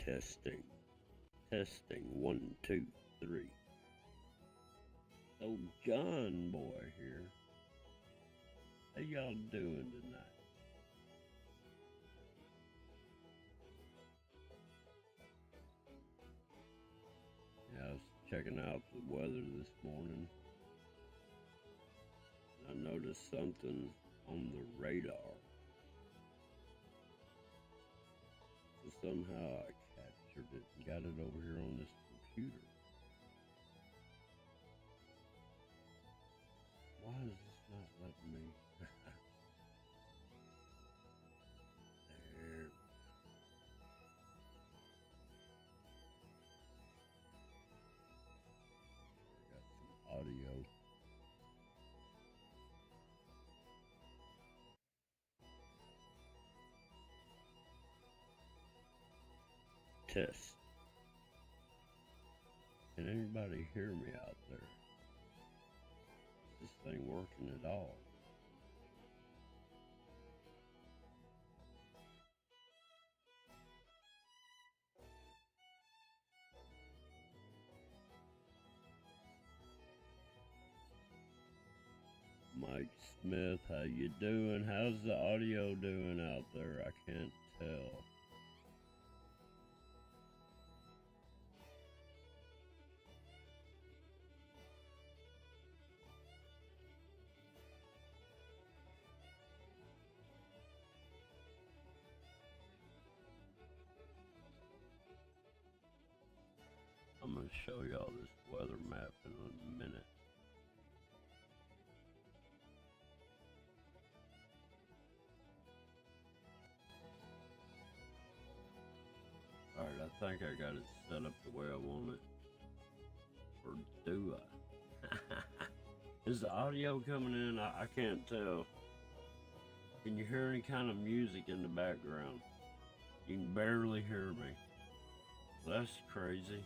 Testing. Testing. 1, 2, 3. Old John boy here. How y'all doing tonight? Yeah, I was checking out the weather this morning. I noticed something on the radar. So somehow I captured it and got it over here on this computer. Why is this not letting me? There. Got some audio. Test. Can anybody hear me out there? Is this thing working at all? Mike Smith, how you doing? How's the audio doing out there? I can't tell. I'm going to show y'all this weather map in a minute. Alright, I think I got it set up the way I want it. Or do I? Is the audio coming in? I can't tell. Can you hear any kind of music in the background? You can barely hear me. That's crazy.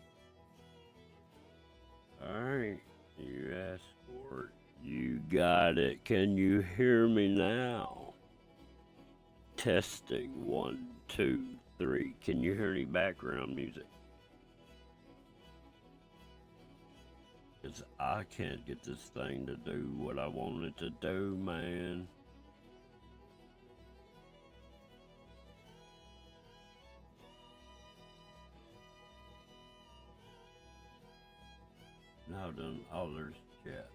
Alright, you asked for it. You got it. Can you hear me now? Testing. 1, 2, 3. Can you hear any background music? Because I can't get this thing to do what I want it to do, man. Now done. Oh, there's chat.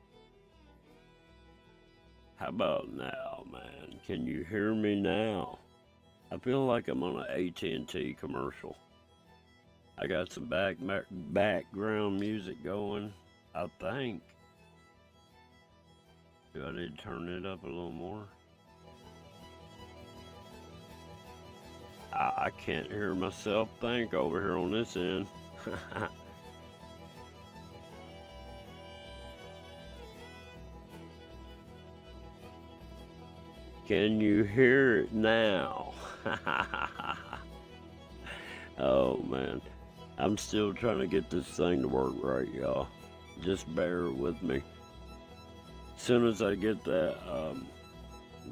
How about now, man? Can you hear me now? I feel like I'm on an AT&T commercial. I got some background music going, I think. Do I need to turn it up a little more? I can't hear myself think over here on this end. Can you hear it now? Oh man, I'm still trying to get this thing to work right, y'all. Just bear with me. As soon as I get that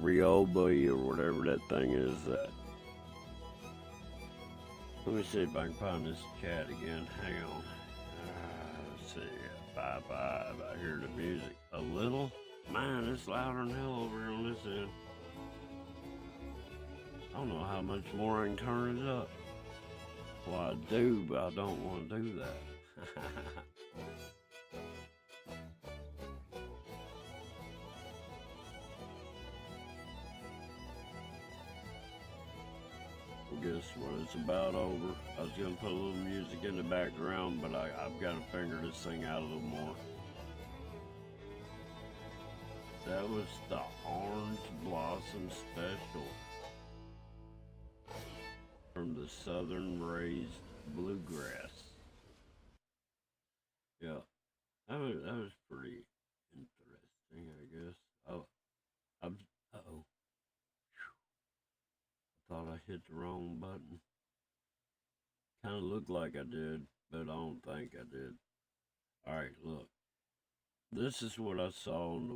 Ryobi or whatever that thing is, let me see if I can find this chat again. Hang on. Let's see. 5, I hear the music a little. Man, it's louder than hell over here on this end. I don't know how much more I can turn it up. Well, I do, but I don't want to do that. Well, guess what? It's about over. I was going to put a little music in the background, but I've got to figure this thing out a little more. That was the Orange Blossom Special from the Southern Raised Bluegrass. Yeah, that was pretty interesting, I guess. Oh, uh-oh. I thought I hit the wrong button. Kind of looked like I did, but I don't think I did. All right, look. This is what I saw on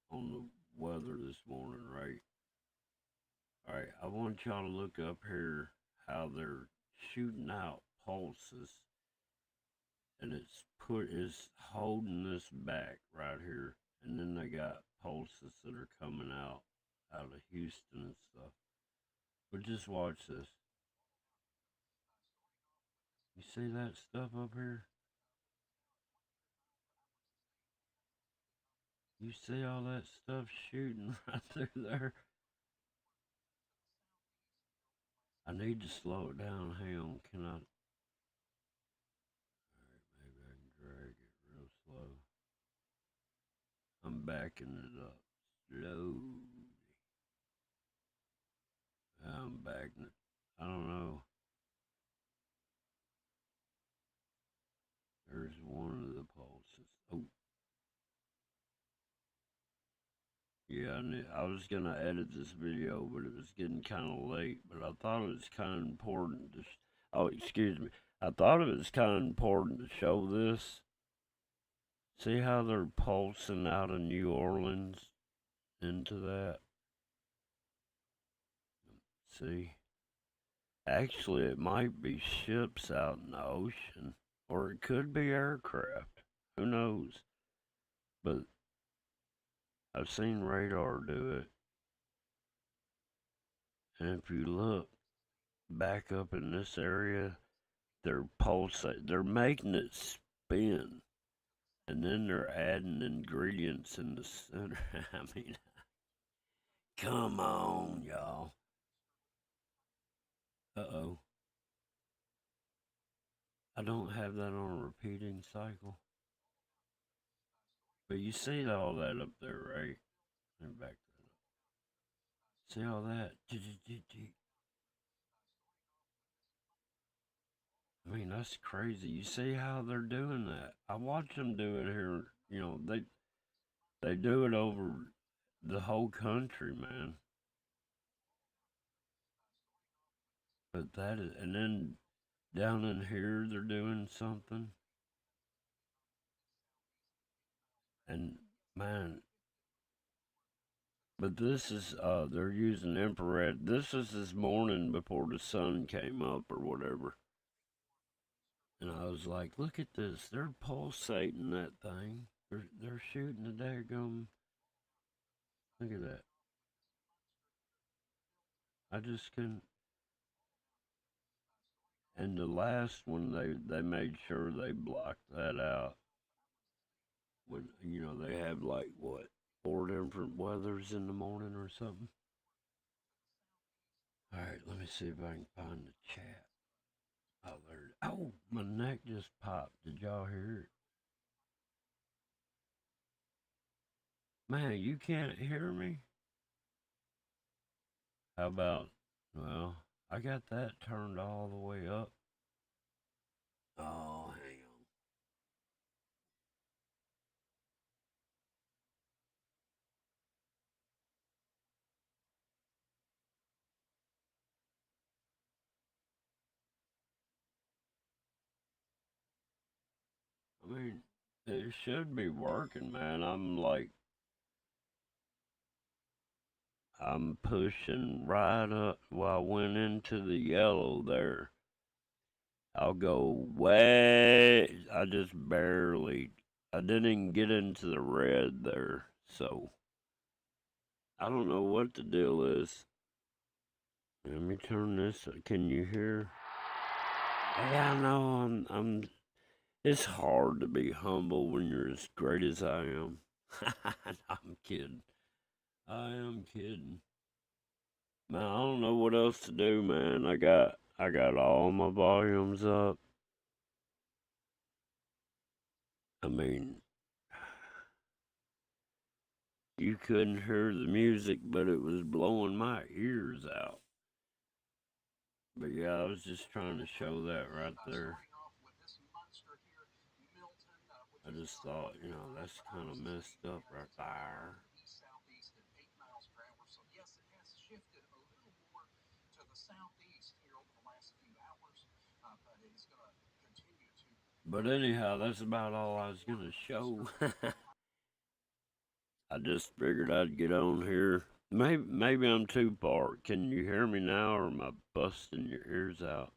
the weather this morning, right? All right, I want y'all to look up here how they're shooting out pulses, and it's holding this back right here, and then they got pulses that are coming out of Houston and stuff. But just watch this. You see that stuff up here? You see all that stuff shooting right through there? I need to slow it down. Hang on, can I? Alright, maybe I can drag it real slow. I'm backing it up slowly. I'm backing it. I don't know. There's one of the pulses. Oh, yeah, I was gonna edit this video, but it was getting kind of late. But I thought it was kind of important to. Oh, excuse me. I thought it was kind of important to show this. See how they're pulsing out of New Orleans into that? See? Actually, it might be ships out in the ocean, or it could be aircraft. Who knows? But I've seen radar do it. And if you look back up in this area, they're pulsating. They're making it spin. And then they're adding ingredients in the center. I mean, come on, y'all. Uh-oh. I don't have that on a repeating cycle. But you see all that up there, right? Let me back that up. See all that? I mean, that's crazy. You see how they're doing that? I watch them do it here. You know, they do it over the whole country, man. But that is, and then down in here they're doing something, and man, but this is they're using infrared. This is this morning before the sun came up or whatever. And I was like, look at this. They're pulsating that thing. They're shooting the daggum. Look at that. I just couldn't. And the last one, they made sure they blocked that out. When they have like what 4 different weathers in the morning or something. All right, let me see if I can find the chat. Oh, there. Oh, my neck just popped. Did y'all hear it? Man, you can't hear me? How about, well, I got that turned all the way up. Oh, hang on. I mean, it should be working, man. I'm pushing right up. Well, I went into the yellow there. I'll go way. I just barely. I didn't even get into the red there. So, I don't know what the deal is. Let me turn this. Can you hear? Yeah, I know. It's hard to be humble when you're as great as I am. I'm kidding. I am kidding. Man, I don't know what else to do, man. I got all my volumes up. I mean, you couldn't hear the music, but it was blowing my ears out. But yeah, I was just trying to show that right there. I just thought, that's kind of messed up right there. But anyhow, that's about all I was gonna show. I just figured I'd get on here. Maybe I'm too far. Can you hear me now, or am I busting your ears out?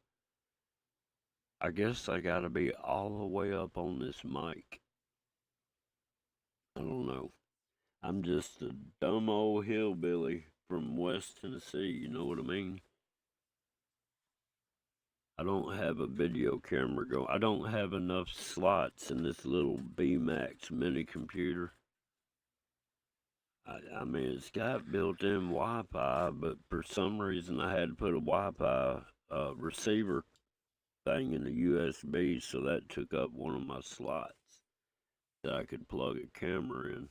I guess I gotta be all the way up on this mic. I don't know. I'm just a dumb old hillbilly from West Tennessee, you know what I mean? I don't have a video camera going. I don't have enough slots in this little BMAX mini computer. I mean, it's got built-in Wi-Fi, but for some reason I had to put a Wi-Fi receiver thing in the USB, so that took up one of my slots that I could plug a camera in.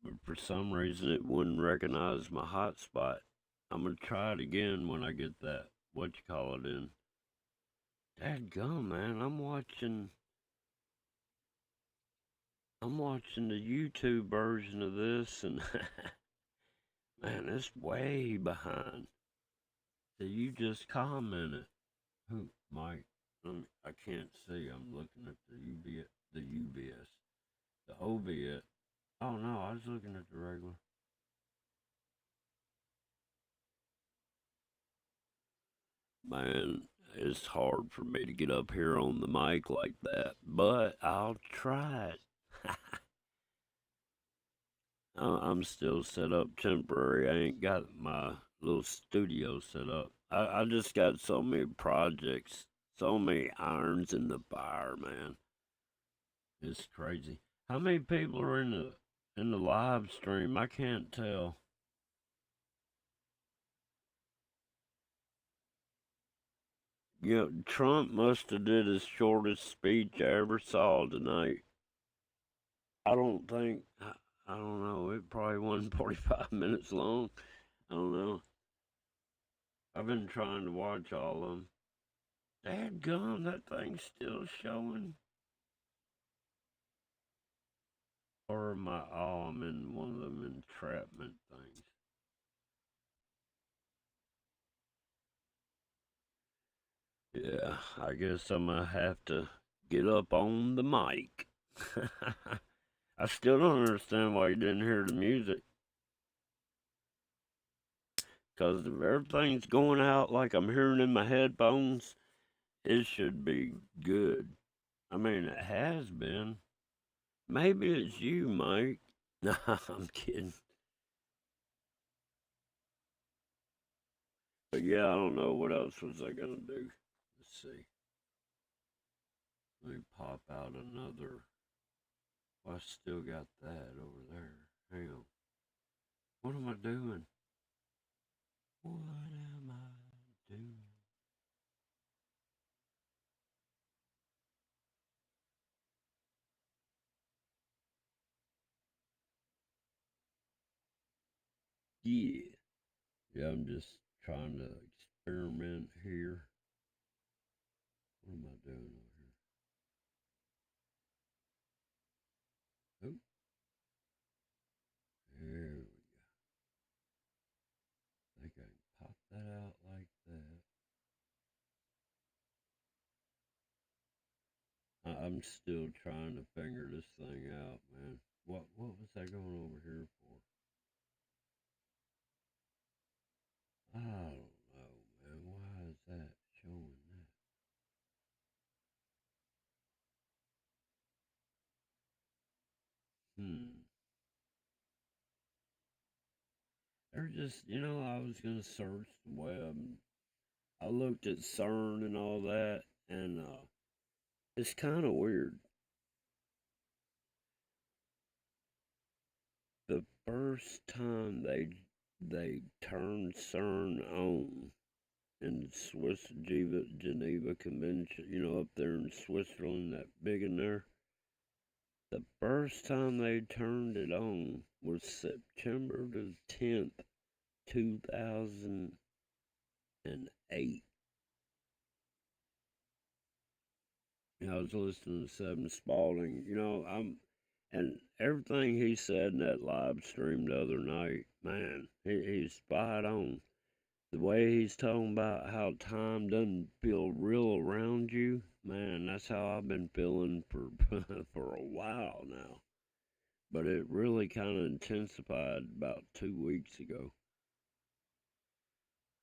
But for some reason, it wouldn't recognize my hotspot. I'm gonna try it again when I get that what you call it in. Dadgum, man! I'm watching the YouTube version of this, and man, it's way behind. So you just commented. Who, Mike? I can't see. I'm looking at the UBS, the OBS. Oh no, I was looking at the regular. Man, it's hard for me to get up here on the mic like that, but I'll try it. I'm still set up temporary. I ain't got my little studio set up. I just got so many projects, so many irons in the fire, man. It's crazy. How many people are in the live stream? I can't tell. You know, Trump must have did his shortest speech I ever saw tonight. I don't think I don't know. It probably wasn't 45 minutes long. I don't know. I've been trying to watch all of them. Dadgum, that thing's still showing. Or am I? Oh, I'm in one of them entrapment things. Yeah, I guess I'm gonna have to get up on the mic. I still don't understand why you didn't hear the music. Because if everything's going out like I'm hearing in my headphones, it should be good. I mean, it has been. Maybe it's you, Mike. No, I'm kidding. But yeah, I don't know what else was I gonna do. Let's see. Let me pop out another. Well, I still got that over there. Hang on. What am I doing? What am I doing? Yeah. Yeah, I'm just trying to experiment here. What am I doing over here? Oh, there we go. I think I can pop that out like that. I'm still trying to figure this thing out, man. What was I going over here for? I don't know, man. Why is that showing that? They're just, I was gonna search the web. I looked at CERN and all that, and it's kind of weird. The first time they turned CERN on in Swiss Geneva Convention, up there in Switzerland, that big in there. The first time they turned it on was September the 10th, 2008. I was listening to Seven Spalding. And everything he said in that live stream the other night, man, he's spot on. The way he's talking about how time doesn't feel real around you, man, that's how I've been feeling for for a while now. But it really kind of intensified about 2 weeks ago.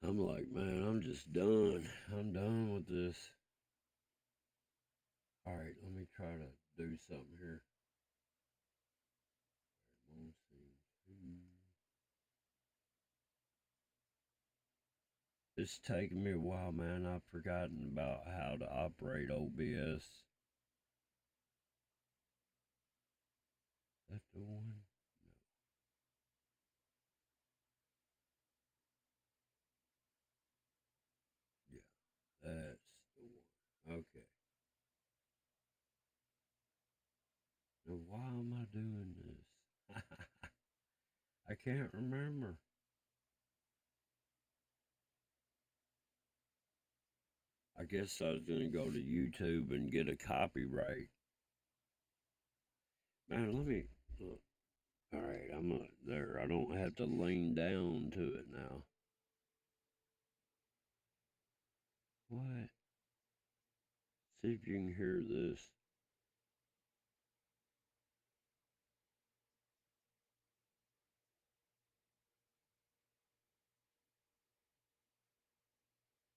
I'm like, man, I'm just done. I'm done with this. All right, let me try to do something here. It's taking me a while, man. I've forgotten about how to operate OBS. Is that the one? No. Yeah, that's the one. Okay. Now, why am I doing this? I can't remember. I guess I was going to go to YouTube and get a copyright. Man, let me look. All right, I'm there. I don't have to lean down to it now. What? See if you can hear this.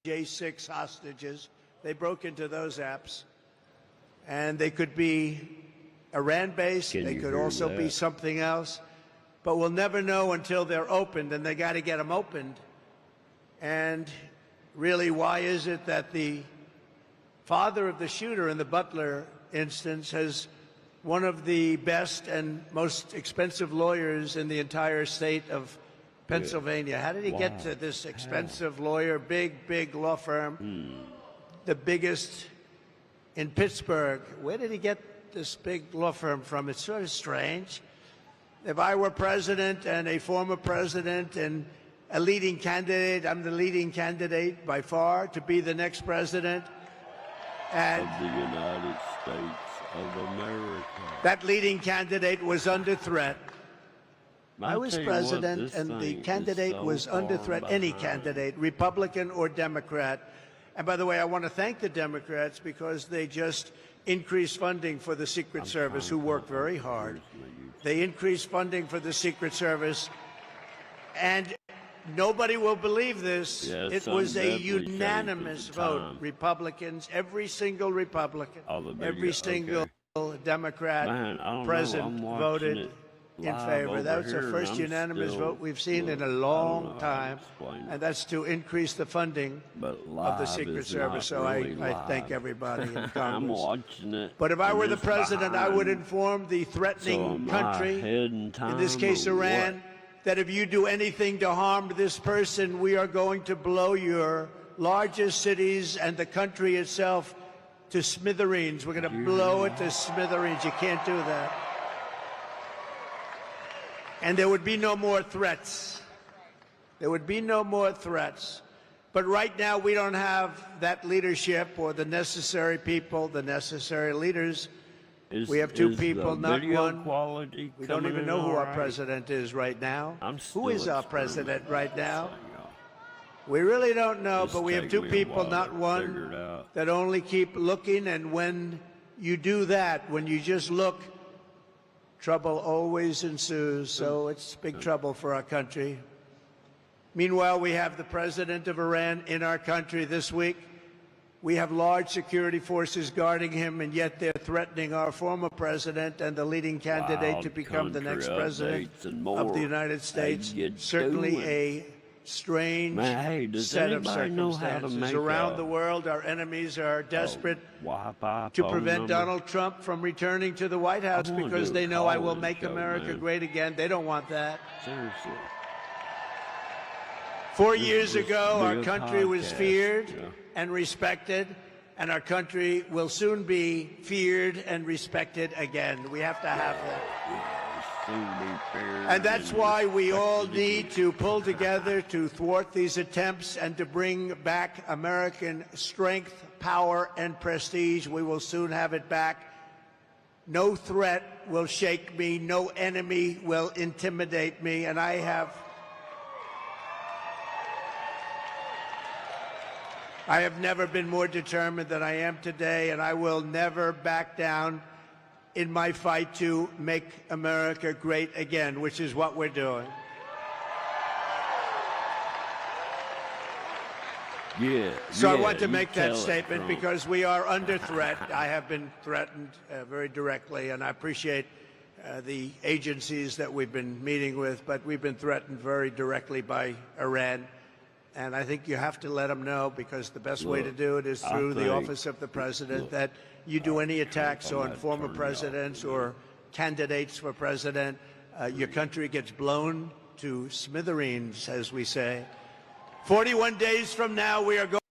J6 hostages. They broke into those apps, and they could be Iran-based. They could also be something else, but we'll never know until they're opened, and they got to get them opened. And really, why is it that the father of the shooter in the Butler instance has one of the best and most expensive lawyers in the entire state of Pennsylvania? How did he get to this expensive lawyer, big law firm, the biggest in Pittsburgh? Where did he get this big law firm from? It's sort of strange. If I were president and a former president and a leading candidate, I'm the leading candidate by far to be the next president. And of the United States of America. That leading candidate was under threat. I was president, and the candidate was under threat, any candidate, Republican or Democrat. And by the way, I want to thank the Democrats because they just increased funding for the Secret Service, who work very hard. They increased funding for the Secret Service, and nobody will believe this. It was a unanimous vote. Republicans, every single Republican, every single Democrat present voted in favor. That's the first unanimous vote we've seen in a long time, and that's to increase the funding of the Secret Service. So I thank everybody in Congress. I'm watching it. But if I were the president, I would inform the threatening country, in this case Iran, that if you do anything to harm this person, we are going to blow your largest cities and the country itself to smithereens. We're going to blow it to smithereens. You can't do that. And there would be no more threats. There would be no more threats. But right now, we don't have that leadership or the necessary people, the necessary leaders. We have two people, not one. We don't even know who our president is right now. Who is our president right now? We really don't know, but we have two people, not one, that only keep looking. And when you do that, when you just look, trouble always ensues. So it's big trouble for our country. Meanwhile, we have the president of Iran in our country this week. We have large security forces guarding him, and yet they're threatening our former president and the leading candidate to become the next president of the United States. Certainly a strange set of circumstances. Around the world, our enemies are desperate to prevent Donald Trump from returning to the White House because they know I will make America great again. They don't want that. Seriously. 4 years ago, our country was feared and respected, and our country will soon be feared and respected again. We have to have that. And that's why we all need to pull together to thwart these attempts and to bring back American strength, power, and prestige. We will soon have it back. No threat will shake me. No enemy will intimidate me. And I have never been more determined than I am today, and I will never back down in my fight to make America great again, which is what we're doing. Yeah, So I yeah, want to you make that tell it, statement Trump. because we are under threat. I have been threatened very directly, and I appreciate the agencies that we've been meeting with, but we've been threatened very directly by Iran. And I think you have to let them know, because the best way to Look, do it is I through the think, office of the president, look, that you all do any right, Trump, attacks I'm on going to former turn you off presidents in a or minute. candidates for president, your country gets blown to smithereens, as we say. 41 days from now, we are going.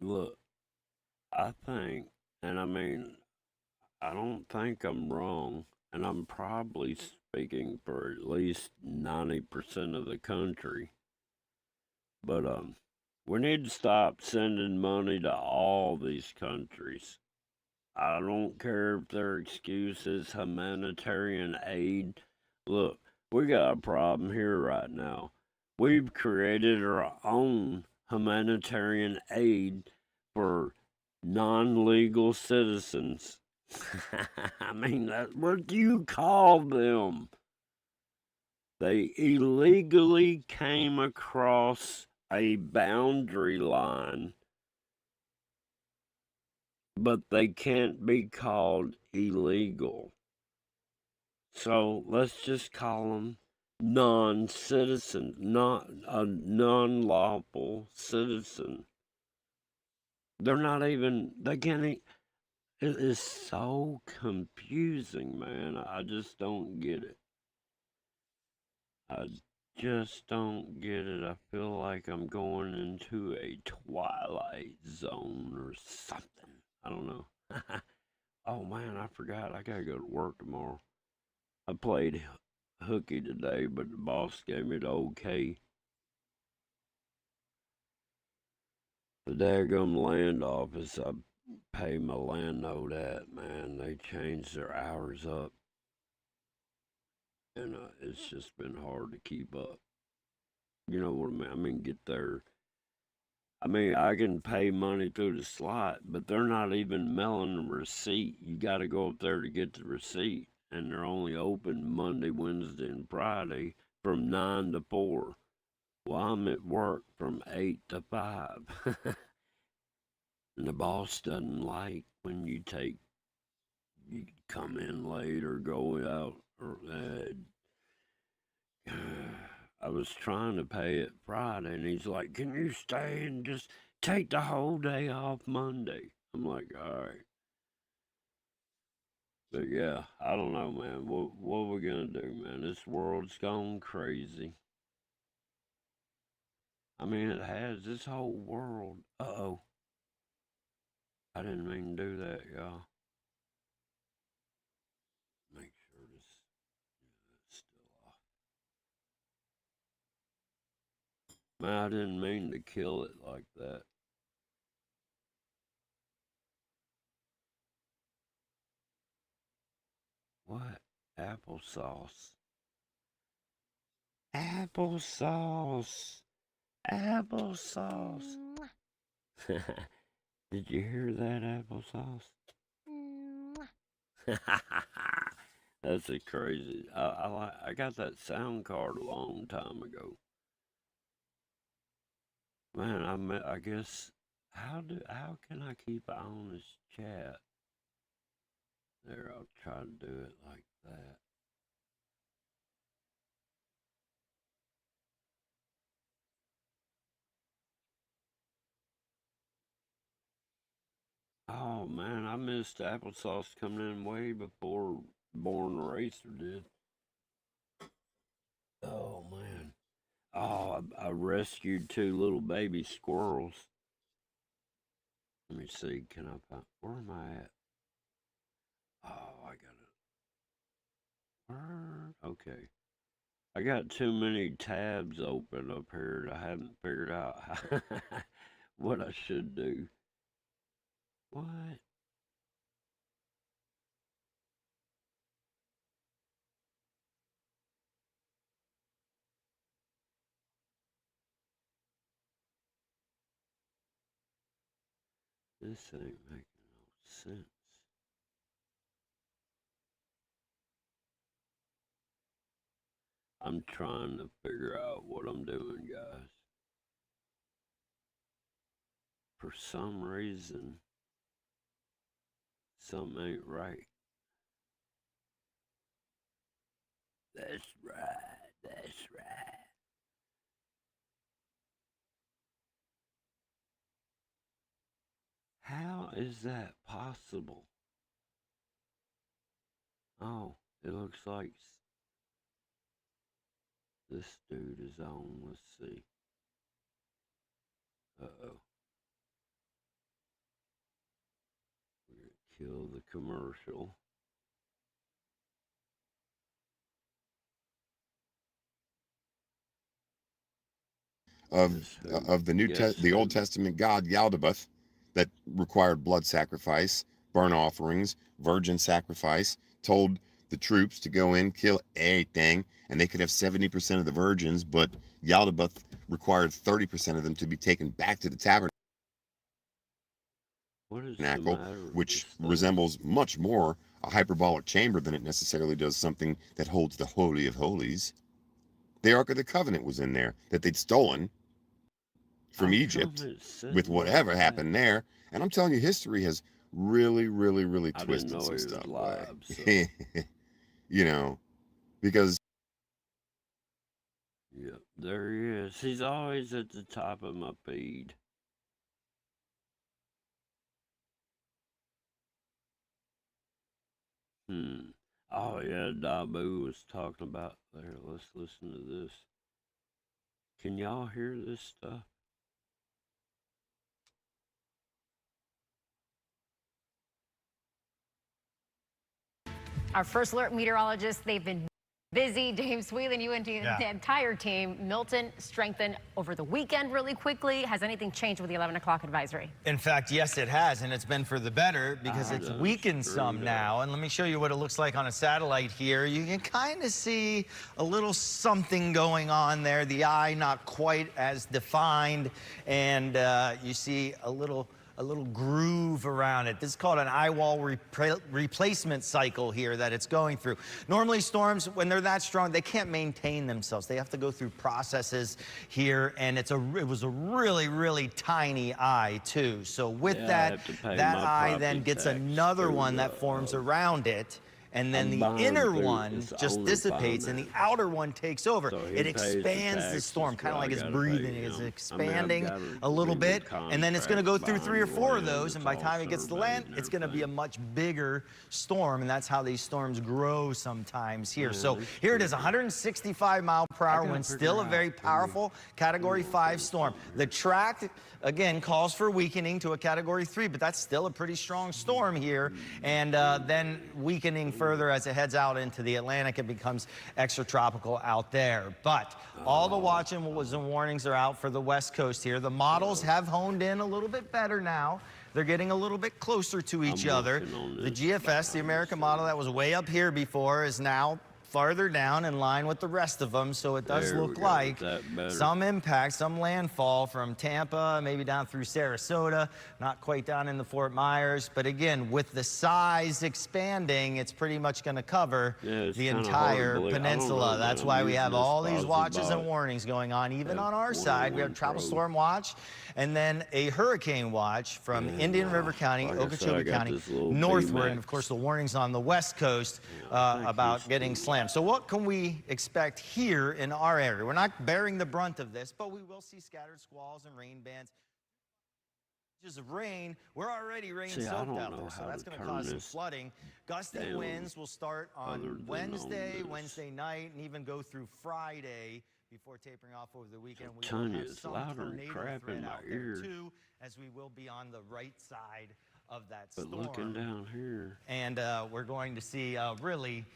Look, I think, and I mean, I don't think I'm wrong, and I'm probably speaking for at least 90% of the country, but we need to stop sending money to all these countries. I don't care if their excuse is humanitarian aid. Look, we got a problem here right now. We've created our own humanitarian aid for non-legal citizens. I mean, what do you call them? They illegally came across a boundary line, but they can't be called illegal. So let's just call them non-citizens, not a non-lawful citizen. They're not even, they can't, it is so confusing, man. I just don't get it. I just don't get it. I feel like I'm going into a Twilight Zone or something. I don't know. Oh man, I forgot. I gotta go to work tomorrow. I played hooky today, but the boss gave me the okay. The daggum land office I pay my land note at, man, they changed their hours up. And it's just been hard to keep up. You know what I mean? I mean, get there. I mean, I can pay money through the slot, but they're not even mailing the receipt. You got to go up there to get the receipt. And they're only open Monday, Wednesday, and Friday from 9 to 4. Well, I'm at work from 8 to 5. And the boss doesn't like when you come in late or go out. Or I was trying to pay it Friday, and he's like, "Can you stay and just take the whole day off Monday?" I'm like, "All right." But yeah, I don't know, man. What are we gonna do, man? This world's gone crazy. I mean, it has this whole world. Uh-oh. I didn't mean to do that, y'all. Make sure this is still off. Man, I didn't mean to kill it like that. What? Applesauce. Applesauce. Applesauce. Did you hear that, applesauce? That's a crazy. I got that sound card a long time ago. Man, I guess how can I keep an honest chat? There, I'll try to do it like that. Oh man, I missed applesauce coming in way before Born Racer did. Oh man. Oh, I rescued 2 little baby squirrels. Let me see. Can I find? Where am I at? Oh, I got it. Where? Okay. I got too many tabs open up here. I haven't figured out what I should do. What? This ain't making no sense. I'm trying to figure out what I'm doing, guys. for some reason, something ain't right. That's right. That's right. How is that possible? Oh, it looks like this dude is on. Let's see. Uh-oh. We're going to kill the commercial. Of the Old Testament god Yaldabaoth that required blood sacrifice, burnt offerings, virgin sacrifice, told the troops to go in, kill everything, and they could have 70% of the virgins, but Yaldabaoth required 30% of them to be taken back to the tabernacle, which resembles much more a hyperbolic chamber than it necessarily does something that holds the Holy of Holies. The Ark of the Covenant was in there that they'd stolen from Egypt with whatever happened there. And I'm telling you, history has really twisted some stuff. Live, so. You know, because yeah, there he is. He's always at the top of my feed. Oh yeah, Dabu was talking about there. Let's listen to this. Can y'all hear this stuff? Our first alert meteorologists, they've been busy. James Whelan, you and the entire team. Milton strengthened over the weekend really quickly. Has anything changed with the 11 o'clock advisory? In fact, yes, it has, and it's been for the better because it's weakened some now. And let me show you what it looks like on a satellite here. You can kind of see a little something going on there. The eye not quite as defined, and you see a little groove around it. This is called an eye wall replacement cycle here that it's going through. Normally storms, when they're that strong, they can't maintain themselves. They have to go through processes here, and it was a really tiny eye too. So with that eye then gets another one that forms around it. And then the inner one just dissipates and the outer one takes over. It expands the storm, kind of like it's breathing. It's expanding a little bit, and then it's going to go through 3 or 4 of those, and by the time it gets to land, it's going to be a much bigger storm, and that's how these storms grow sometimes here. So here it is, 165 mile per hour wind, still a very powerful Category 5 storm. The track, again, calls for weakening to a Category 3, but that's still a pretty strong storm here, and then weakening further as it heads out into the Atlantic. It becomes extratropical out there. But all the watch and warnings are out for the West Coast here. The models have honed in a little bit better now. They're getting a little bit closer to each other. The GFS, the American model that was way up here before, is now farther down in line with the rest of them, so it does look like some impact, some landfall from Tampa, maybe down through Sarasota, not quite down into Fort Myers. But again, with the size expanding, it's pretty much going to cover the entire peninsula. That's why we have all these watches and warnings going on. Even on our side, we have Tropical Storm Watch and then a hurricane watch from Indian River County, Okeechobee County, northward. And of course, the warnings on the West Coast about getting slammed. So what can we expect here in our area? We're not bearing the brunt of this, but we will see scattered squalls and rain bands. Of rain, we're already rain soaked out there, so that's going to cause some flooding. Gusty winds will start on Wednesday night, and even go through Friday before tapering off over the weekend. We will have some tornado threat out there too, as we will be on the right side of that storm. But looking down here, and we're going to see really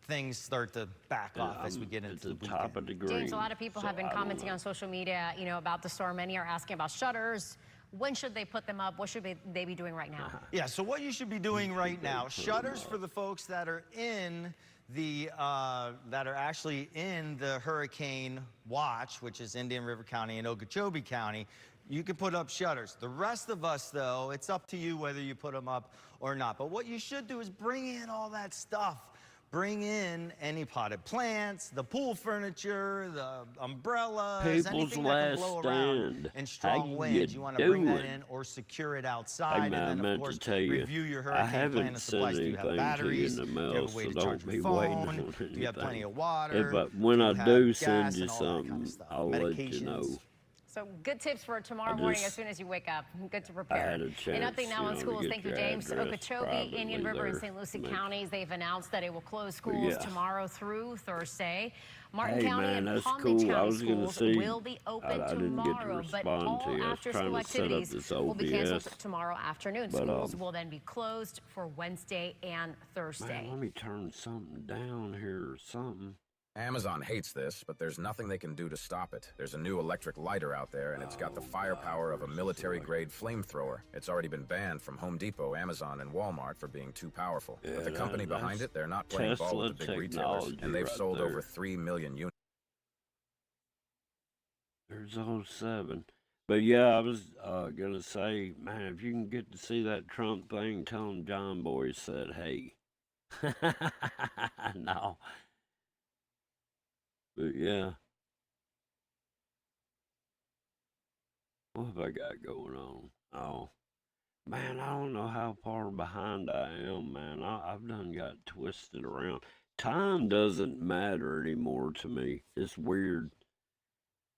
things start to back off as we get into the top of the green. James, a lot of people have been commenting on social media, about the storm. Many are asking about shutters. When should they put them up? What should they be doing right now? Yeah, so what you should be doing right now, shutters for the folks that are in the actually in the hurricane watch, which is Indian River County and Okeechobee County. You can put up shutters. The rest of us, though, it's up to you whether you put them up or not. But what you should do is bring in all that stuff. bring in any potted plants, the pool furniture, the umbrellas, People's anything that can blow last around stand. in strong How winds. you You want to bring that doing? in or secure it Hey outside. man, I And then, of meant to course, tell you, review your I hurricane plan haven't and sent supplies. Do you have anything to you in batteries? the Do you have mail, a way so to charge don't your be waiting phone? on Do you have plenty anything. of water? But when Do you I have do send gas you and all that kind of something, stuff? I'll let you know. Medications. So good tips for tomorrow I morning as just- soon as you wake up. Good to I prepare. had a And chance, nothing now you in know, to schools. get Thank you, your James. address Okeechobee, Indian privately River, and there. St. Lucie Make- counties, they've announced that it will close But schools yeah. tomorrow through Thursday. Martin Hey County man, and that's Palm cool. Beach I County was gonna schools see. will be open I didn't get to tomorrow, but respond all to you. I was after-school trying to set up activities this will be canceled OBS. tomorrow afternoon. But, Schools will then be closed for Wednesday and Thursday. Man, let me turn something down here or something. Amazon hates this, but there's nothing they can do to stop it. There's a new electric lighter out there, and it's got the firepower of a military-grade flamethrower. It's already been banned from Home Depot, Amazon, and Walmart for being too powerful. Yeah, But the company that's behind it, they're not playing ball with the Tesla big retailers, technology and they've right sold there. over 3 million units. There's 07. But yeah, I was gonna say, man, if you can get to see that Trump thing, tell him John Boy said, hey. No. But yeah. What have I got going on? Oh. Man, I don't know how far behind I am, man. I've done got twisted around. Time doesn't matter anymore to me. It's weird.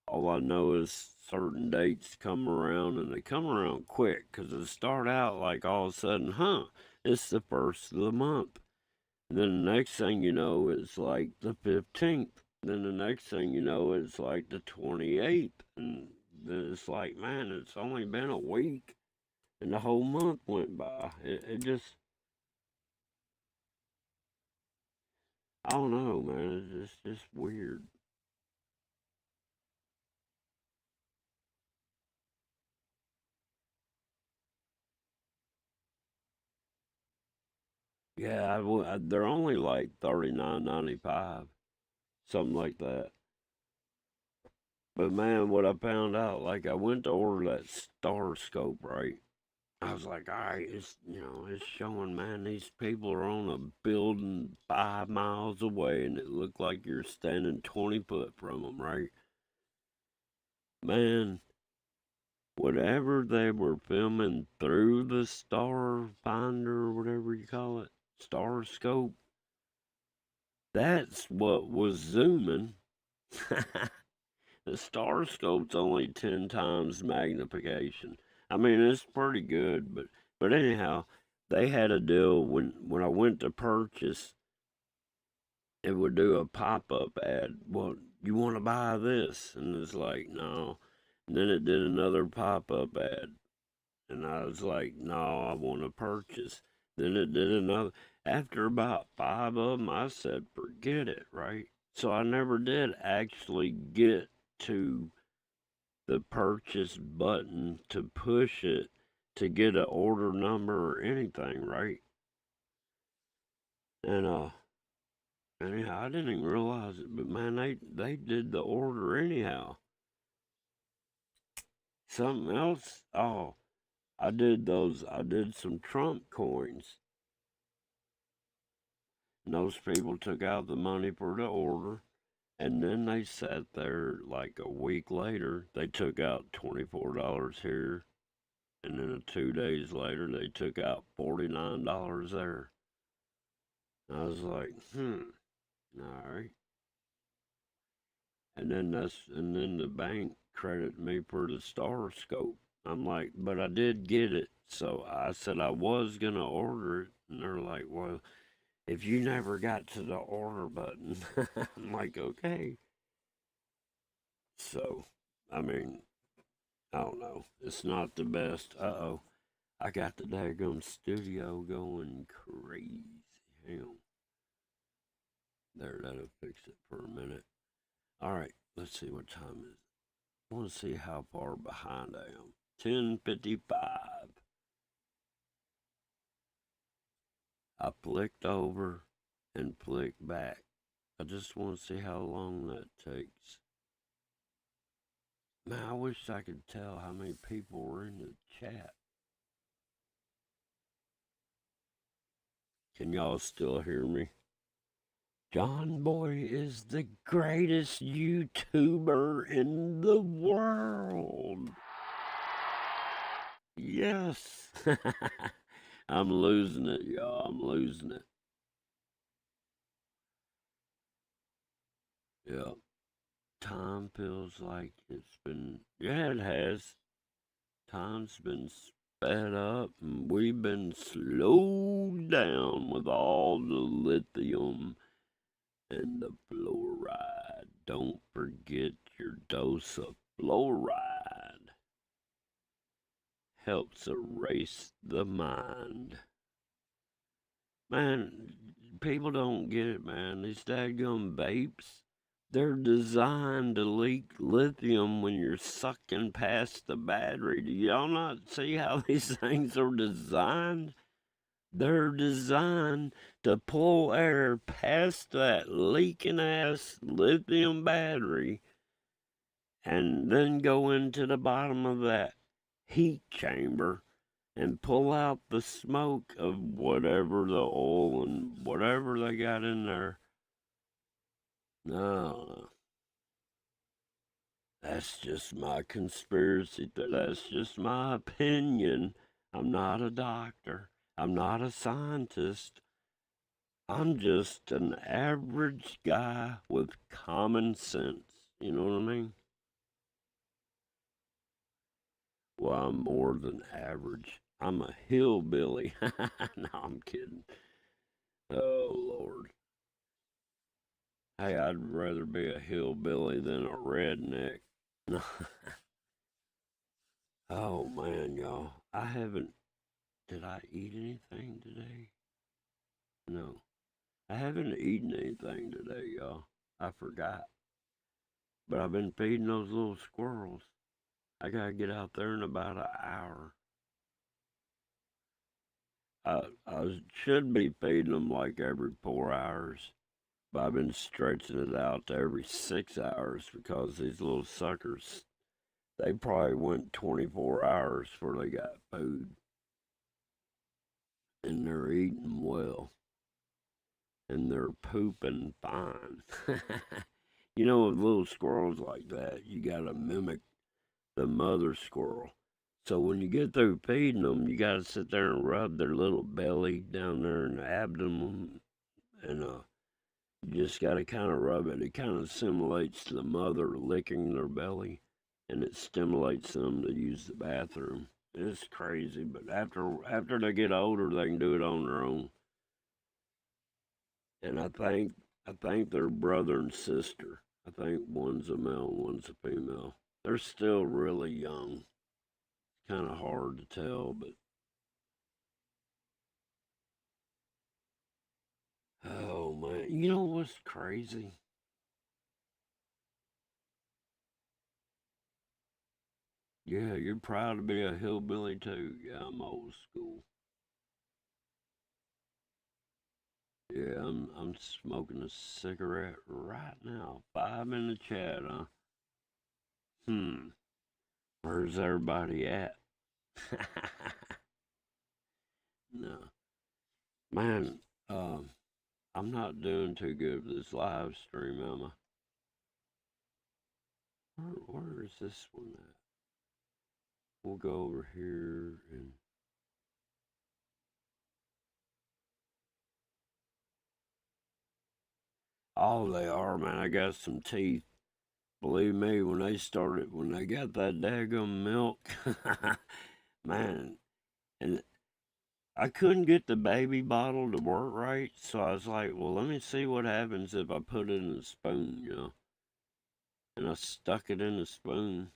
All I know is certain dates come around, and they come around quick, 'cause it start out like all of a sudden, it's the first of the month. And then the next thing you know, it's like the 15th. Then the next thing you know, it's like the 28th. And then it's like, man, it's only been a week. And the whole month went by. It just, I don't know, man. It's just weird. Yeah, they're only like $39.95, something like that. But man, what I found out, like I went to order that Star Scope, right? I was like, all right, it's showing, man, these people are on a building 5 miles away, and it looked like you're standing 20 foot from them, right? Man, whatever they were filming through the Star Finder, or whatever you call it, Star Scope, that's what was zooming. The Star Scope's only 10 times magnification. I mean, it's pretty good, but anyhow, they had a deal when I went to purchase, it would do a pop-up ad. Well, you want to buy this? And it's like, no. And then it did another pop-up ad. And I was like, no, I want to purchase. Then it did another. After about 5 of them, I said, forget it, right? So I never did actually get to the purchase button to push it to get an order number or anything, right? And anyhow, I didn't even realize it, but man, they did the order anyhow. Something else, I did some Trump coins. And those people took out the money for the order. And then they sat there like a week later. They took out $24 here. And then 2 days later, they took out $49 there. I was like, all right. And then the bank credited me for the Star Scope. I'm like, but I did get it. So I said I was going to order it. And they're like, well, if you never got to the order button, I'm like, okay. So, I mean, I don't know. It's not the best. Uh-oh. I got the daggum studio going crazy. Hang on. There, that'll fix it for a minute. All right, let's see what time it is. I want to see how far behind I am. 10:55. I flicked over and flicked back. I just want to see how long that takes. Man, I wish I could tell how many people were in the chat. Can y'all still hear me? John Boy is the greatest YouTuber in the world. Yes. I'm losing it, y'all. I'm losing it. Yeah. Time feels like it's been, yeah, it has. Time's been sped up and we've been slowed down with all the lithium and the fluoride. Don't forget your dose of fluoride. Helps erase the mind. Man, people don't get it, man. These dadgum vapes, they're designed to leak lithium when you're sucking past the battery. Do y'all not see how these things are designed? They're designed to pull air past that leaking ass lithium battery and then go into the bottom of that heat chamber and pull out the smoke of whatever the oil and whatever they got in there. No. That's just my conspiracy. That's just my opinion. I'm not a doctor. I'm not a scientist. I'm just an average guy with common sense. You know what I mean? Well, I'm more than average. I'm a hillbilly. No, I'm kidding. Oh, Lord. Hey, I'd rather be a hillbilly than a redneck. Oh, man, y'all. I haven't. Did I eat anything today? No. I haven't eaten anything today, y'all. I forgot. But I've been feeding those little squirrels. I gotta get out there in about an hour. I should be feeding them like every 4 hours, but I've been stretching it out to every 6 hours because these little suckers, they probably went 24 hours before they got food. And they're eating well. And they're pooping fine. You know, with little squirrels like that, you gotta mimic the mother squirrel. So when you get through feeding them, you gotta sit there and rub their little belly down there in the abdomen, and you just gotta kind of rub it. It kind of simulates the mother licking their belly, and it stimulates them to use the bathroom. It's crazy, but after they get older, they can do it on their own. And I think they're brother and sister. I think one's a male, one's a female. They're still really young. It's kind of hard to tell, but oh man, you know what's crazy? Yeah, you're proud to be a hillbilly too. Yeah, I'm old school. Yeah, I'm smoking a cigarette right now. 5 in the chat, huh? Where's everybody at? No. Man, I'm not doing too good with this live stream, am I? Where is this one at? We'll go over here and oh, they are, man. I got some teeth. Believe me, when they got that daggum milk, man, and I couldn't get the baby bottle to work right, so I was like, well, let me see what happens if I put it in a spoon, you know. And I stuck it in the spoon.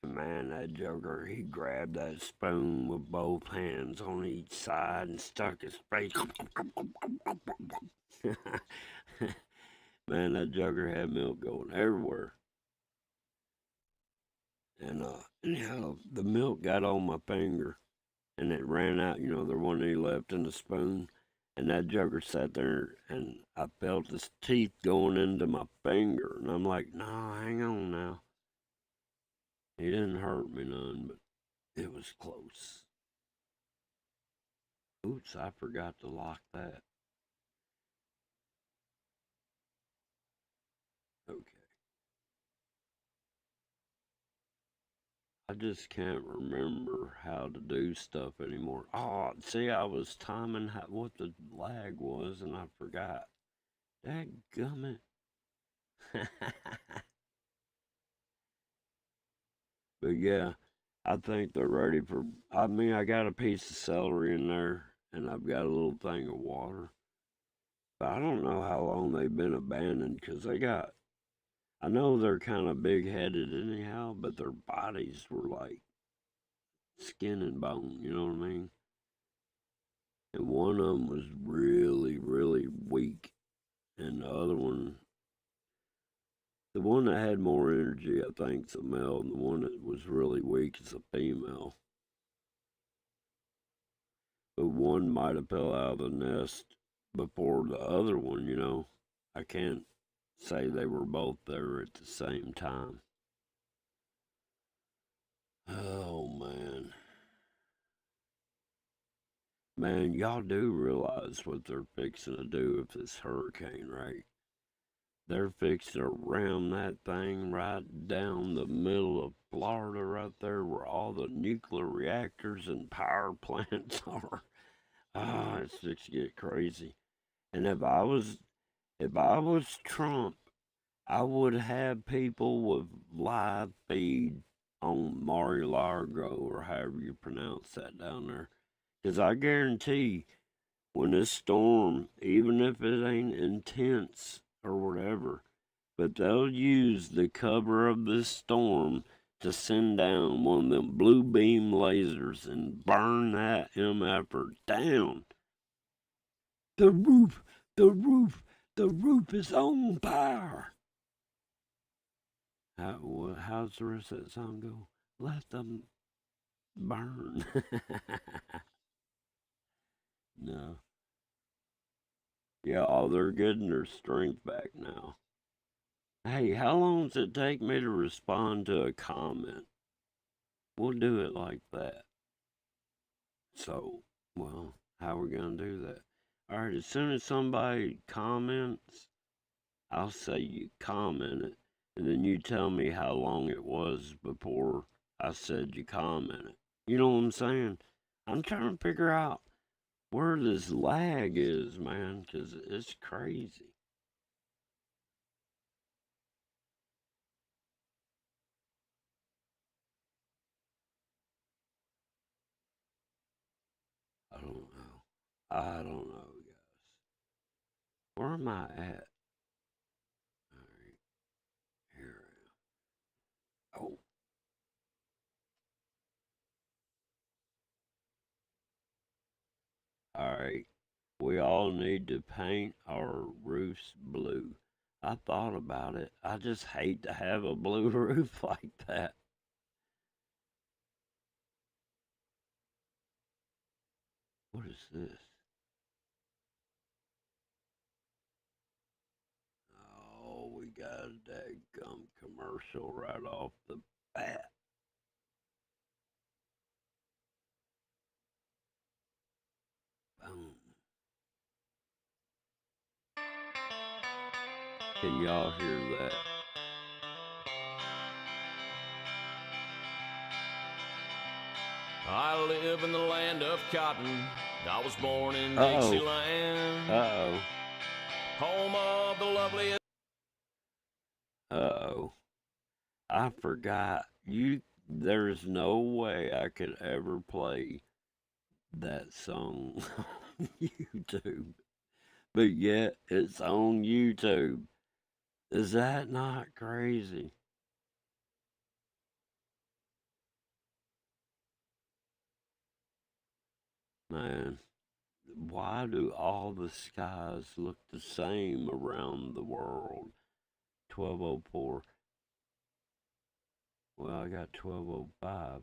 Man, that joker, he grabbed that spoon with both hands on each side and stuck his face. Man, that joker had milk going everywhere. And anyhow, the milk got on my finger and it ran out, you know, there wasn't any left in the spoon. And that joker sat there and I felt his teeth going into my finger. And I'm like, no, hang on now. He didn't hurt me none, but it was close. Oops, I forgot to lock that. I just can't remember how to do stuff anymore. Oh, see, I was timing what the lag was, and I forgot. Dadgummit. But yeah, I think they're ready for. I mean, I got a piece of celery in there, and I've got a little thing of water. But I don't know how long they've been abandoned because they got. I know they're kind of big headed anyhow, but their bodies were like skin and bone, you know what I mean? And one of them was really, really weak, and the other one, the one that had more energy, I think, is a male, and the one that was really weak is a female. But one might have fell out of the nest before the other one, you know. I can't say they were both there at the same time. Oh, man. Man, y'all do realize what they're fixing to do with this hurricane, right? They're fixing to ram that thing right down the middle of Florida, right there where all the nuclear reactors and power plants are. Ah, it's just get crazy. And if I was Trump, I would have people with live feed on Mar-a-Lago or however you pronounce that down there. Because I guarantee when this storm, even if it ain't intense or whatever, but they'll use the cover of this storm to send down one of them blue beam lasers and burn that MFer down. The roof, the roof, the roof is on fire. How's the rest of that song go? Let them burn. No. Yeah, oh, they're getting their strength back now. Hey, how long does it take me to respond to a comment? We'll do it like that. So, well, how are we going to do that? All right, as soon as somebody comments, I'll say you commented, and then you tell me how long it was before I said you commented. You know what I'm saying? I'm trying to figure out where this lag is, man, because it's crazy. I don't know. I don't know, guys. Where am I at? All right, here I am. Oh. All right. We all need to paint our roofs blue. I thought about it. I just hate to have a blue roof like that. What is this? Oh, we got a dadgum commercial right off the bat. Boom. Can y'all hear that? I live in the land of cotton. I was born in Uh-oh. Dixieland. Uh-oh. Home of the loveliest. Uh-oh. I forgot. There's no way I could ever play that song on YouTube. But yet it's on YouTube. Is that not crazy? Man, why do all the skies look the same around the world? 1204. Well, I got 1205.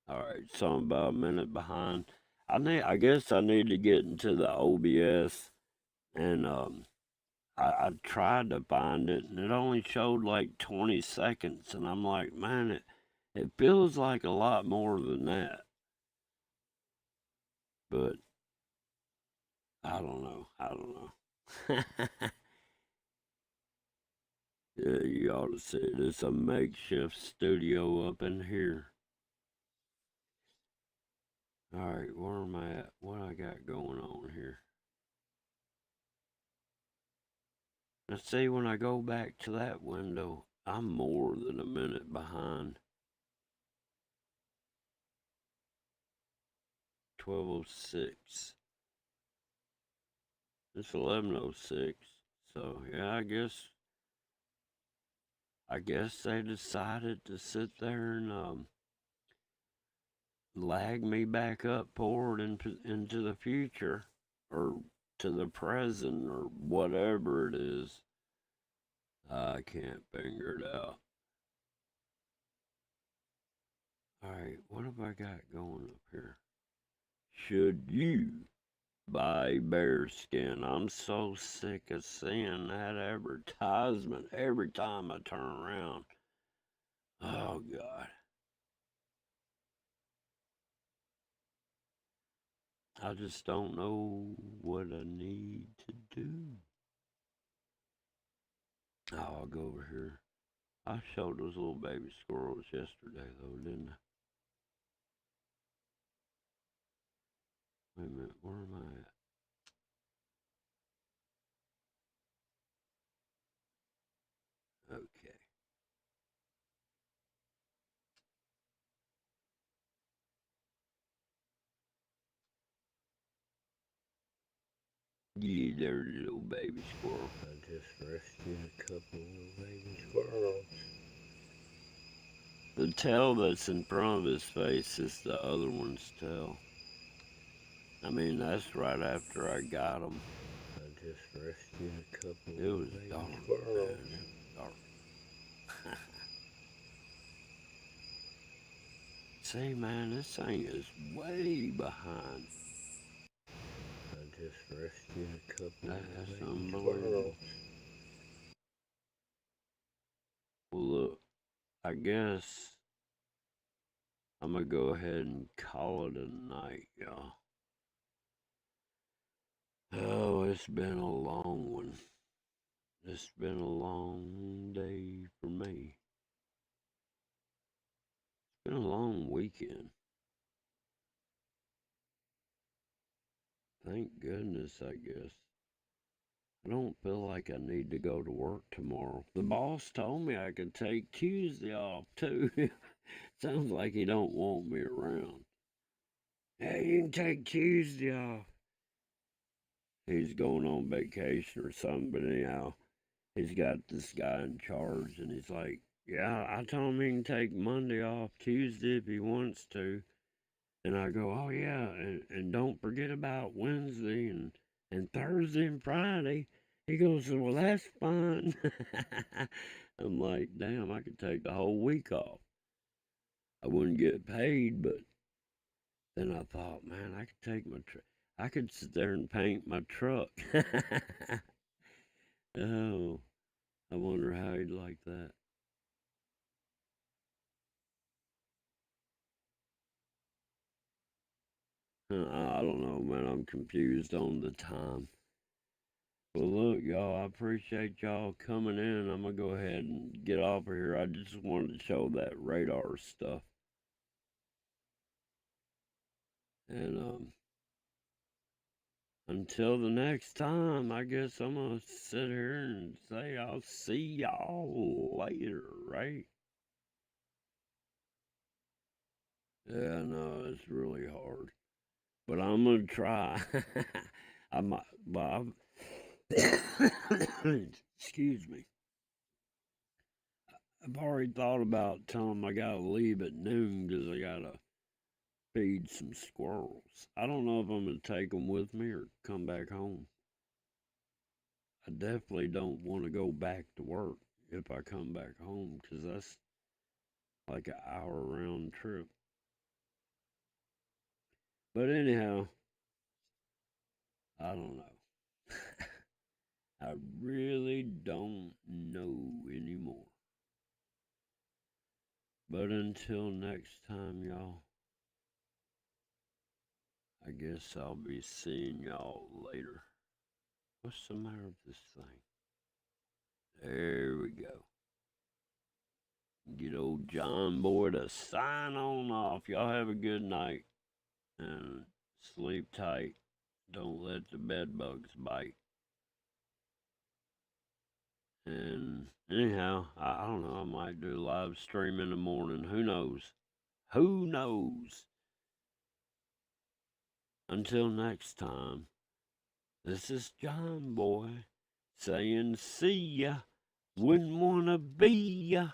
All right, so I'm about a minute behind. I guess I need to get into the OBS, and I tried to find it, and it only showed like 20 seconds, and I'm like, man, it feels like a lot more than that. But I don't know. Yeah, you ought to see it. It's a makeshift studio up in here. Alright, where am I at? What I got going on here? Now see, when I go back to that window, I'm more than a minute behind. 12:06. It's 11:06. So yeah, I guess they decided to sit there and lag me back up forward into the future, or to the present, or whatever it is. I can't figure it out. Alright, what have I got going up here? Should you buy bear skin? I'm so sick of seeing that advertisement every time I turn around. Oh, God. I just don't know what I need to do. Oh, I'll go over here. I showed those little baby squirrels yesterday, though, didn't I? Wait a minute, where am I at? Okay. Yeah, there's a little baby squirrel. I just rescued a couple of little baby squirrels. The tail that's in front of his face is the other one's tail. I mean, that's right after I got him. I just rescued a couple of little baby squirrels. Man, it was dark. See, man, this thing is way behind. I just rescued a couple of baby squirrels. Well, look, I guess I'm gonna go ahead and call it a night, y'all. Oh, it's been a long one. It's been a long day for me. It's been a long weekend. Thank goodness, I guess. I don't feel like I need to go to work tomorrow. The boss told me I could take Tuesday off, too. Sounds like he don't want me around. Hey, you can take Tuesday off. He's going on vacation or something, but anyhow, he's got this guy in charge, and he's like, yeah, I told him he can take Monday off, Tuesday if he wants to. And I go, oh yeah, and don't forget about Wednesday and Thursday and Friday. He goes, well, that's fine. I'm like, damn, I could take the whole week off. I wouldn't get paid, but then I thought, man, I could take I could sit there and paint my truck. Oh, I wonder how he'd like that. I don't know, man. I'm confused on the time. Well, look, y'all, I appreciate y'all coming in. I'm going to go ahead and get off of here. I just wanted to show that radar stuff. And until the next time, I guess I'm going to sit here and say I'll see y'all later, right? Yeah, no, it's really hard. But I'm going to try. I might, Bob. Excuse me. I've already thought about telling them I gotta leave at noon because I gotta feed some squirrels. I don't know if I'm gonna take them with me or come back home. I definitely don't want to go back to work if I come back home because that's like an hour round trip. But anyhow, I don't know. I really don't know anymore. But until next time, y'all, I guess I'll be seeing y'all later. What's the matter with this thing? There we go. Get old John Boy to sign on off. Y'all have a good night. And sleep tight. Don't let the bed bugs bite. And anyhow, I don't know. I might do a live stream in the morning. Who knows? Who knows? Until next time, this is John Boy saying see ya. Wouldn't wanna be ya.